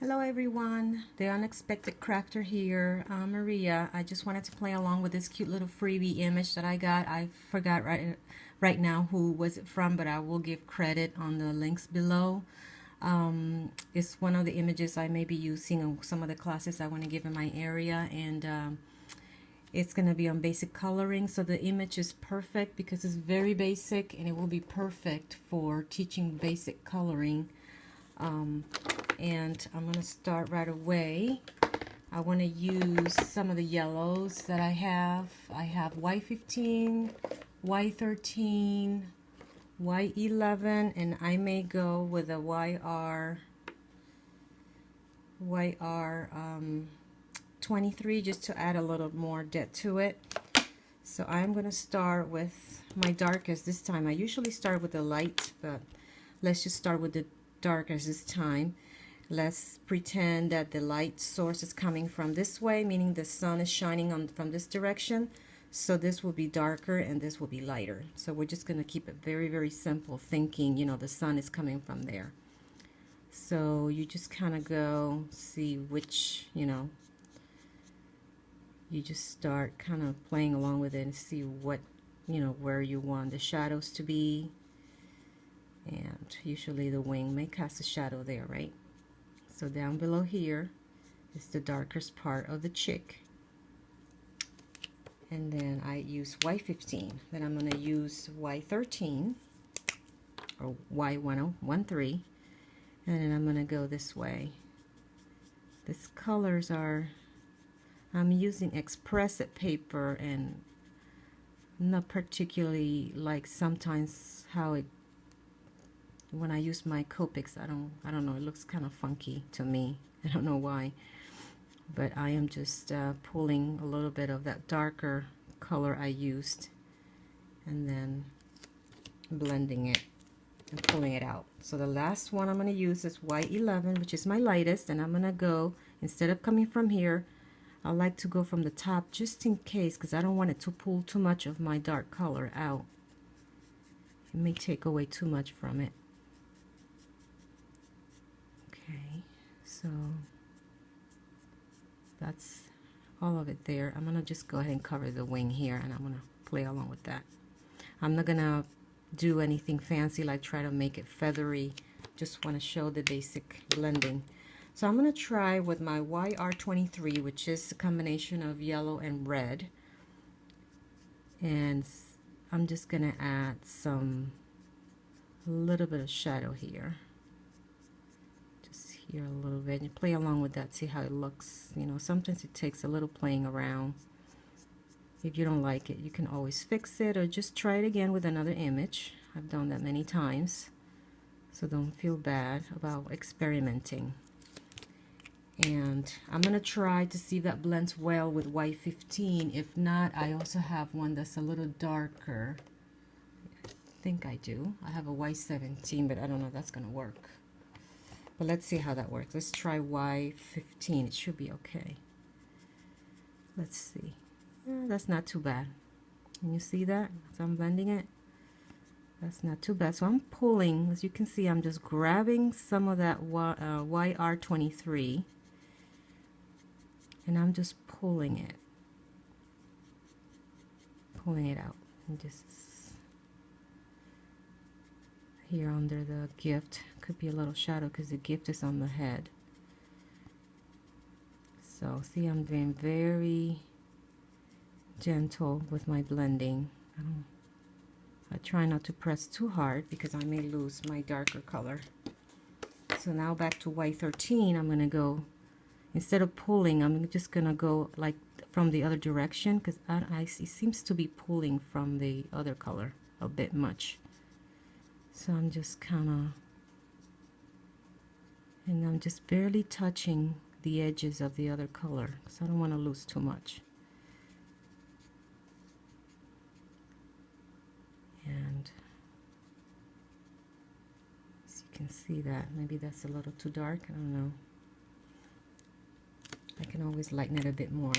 Hello everyone, the Unexpected Crafter here. I'm Maria. I just wanted to play along with this cute little freebie image that I got. I forgot right now who was it from, but I will give credit on the links below. It's one of the images I may be using in some of the classes I want to give in my area, and it's going to be on basic coloring. So the image is perfect because it's very basic, and it will be perfect for teaching basic coloring. And I'm going to start right away. I want to use some of the yellows that I have. I have Y15, Y13, Y11, and I may go with a YR23 just to add a little more depth to it. So I'm going to start with my darkest this time. I usually start with the light, but let's just start with the darkest this time. Let's pretend that the light source is coming from this way, meaning the sun is shining from this direction. So this will be darker and this will be lighter. So we're just going to keep it very, very simple, thinking, you know, the sun is coming from there. So you just kind of go see which, you know, you just start kind of playing along with it and see what, you know, where you want the shadows to be. And usually the wing may cast a shadow there, right? So down below here is the darkest part of the chick. And then I use Y15. Then I'm going to use Y13 or Y13. And then I'm going to go this way. These colors are, I'm using Xpress It paper, and not particularly like sometimes how it, when I use my Copics, I don't know, it looks kind of funky to me. I don't know why, but I am just pulling a little bit of that darker color I used and then blending it and pulling it out. So the last one I'm going to use is Y11, which is my lightest, and I'm going to go, instead of coming from here, I like to go from the top just in case, because I don't want it to pull too much of my dark color out. It may take away too much from it. Okay, so that's all of it there. I'm going to just go ahead and cover the wing here, and I'm going to play along with that. I'm not going to do anything fancy like try to make it feathery. Just want to show the basic blending. So I'm going to try with my YR23, which is a combination of yellow and red. And I'm just going to add a little bit of shadow here. Here a little bit, and play along with that, see how it looks. You know, sometimes it takes a little playing around. If you don't like it, you can always fix it or just try it again with another image. I've done that many times, so don't feel bad about experimenting. And I'm gonna try to see if that blends well with Y15. If not, I also have one that's a little darker. I think I do. I have a Y17, but I don't know if that's gonna work. But let's see how that works. Let's try Y15. It should be okay. Let's see. That's not too bad. Can you see that? So I'm blending it. That's not too bad. So I'm pulling. As you can see, I'm just grabbing some of that YR23. And I'm just pulling it. Pulling it out. And just here under the gift. Could be a little shadow because the gift is on the head. So see, I'm being very gentle with my blending. I try not to press too hard because I may lose my darker color. So now back to Y13, I'm going to go, instead of pulling, I'm just going to go like from the other direction, because it seems to be pulling from the other color a bit much. So I'm just kind of, and I'm just barely touching the edges of the other color because I don't want to lose too much. And as you can see that, maybe that's a little too dark, I don't know. I can always lighten it a bit more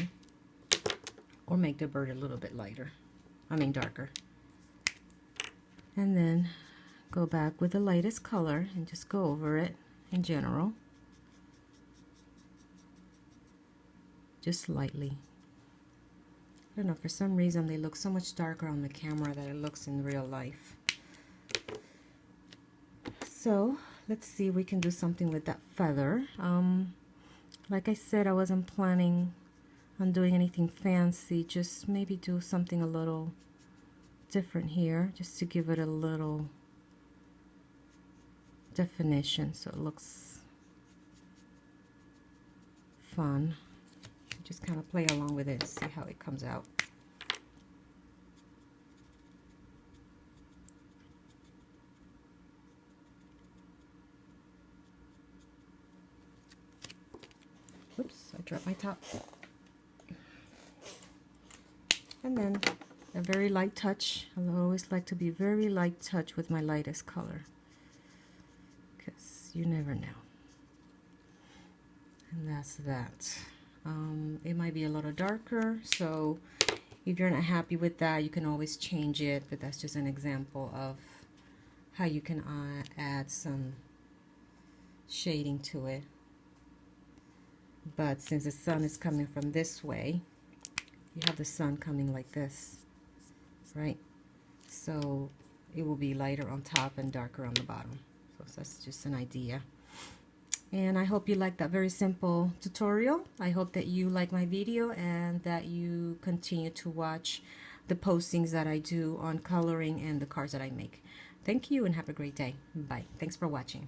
or make the bird a little bit lighter, darker. And then go back with the lightest color and just go over it in general. just lightly. I don't know, for some reason they look so much darker on the camera than it looks in real life. So let's see if we can do something with that feather. Like I said, I wasn't planning on doing anything fancy, just maybe do something a little different here, just to give it a little definition so it looks fun. Just kind of play along with it and see how it comes out. Oops, I dropped my top. And then a very light touch. I always like to be very light touch with my lightest color, because you never know. And that's that. It might be a little darker, so if you're not happy with that, you can always change it, but that's just an example of how you can add some shading to it. But since the sun is coming from this way, you have the sun coming like this, right? So it will be lighter on top and darker on the bottom. So that's just an idea. And I hope you liked that very simple tutorial. I hope that you like my video and that you continue to watch the postings that I do on coloring and the cards that I make. Thank you and have a great day. Bye. Thanks for watching.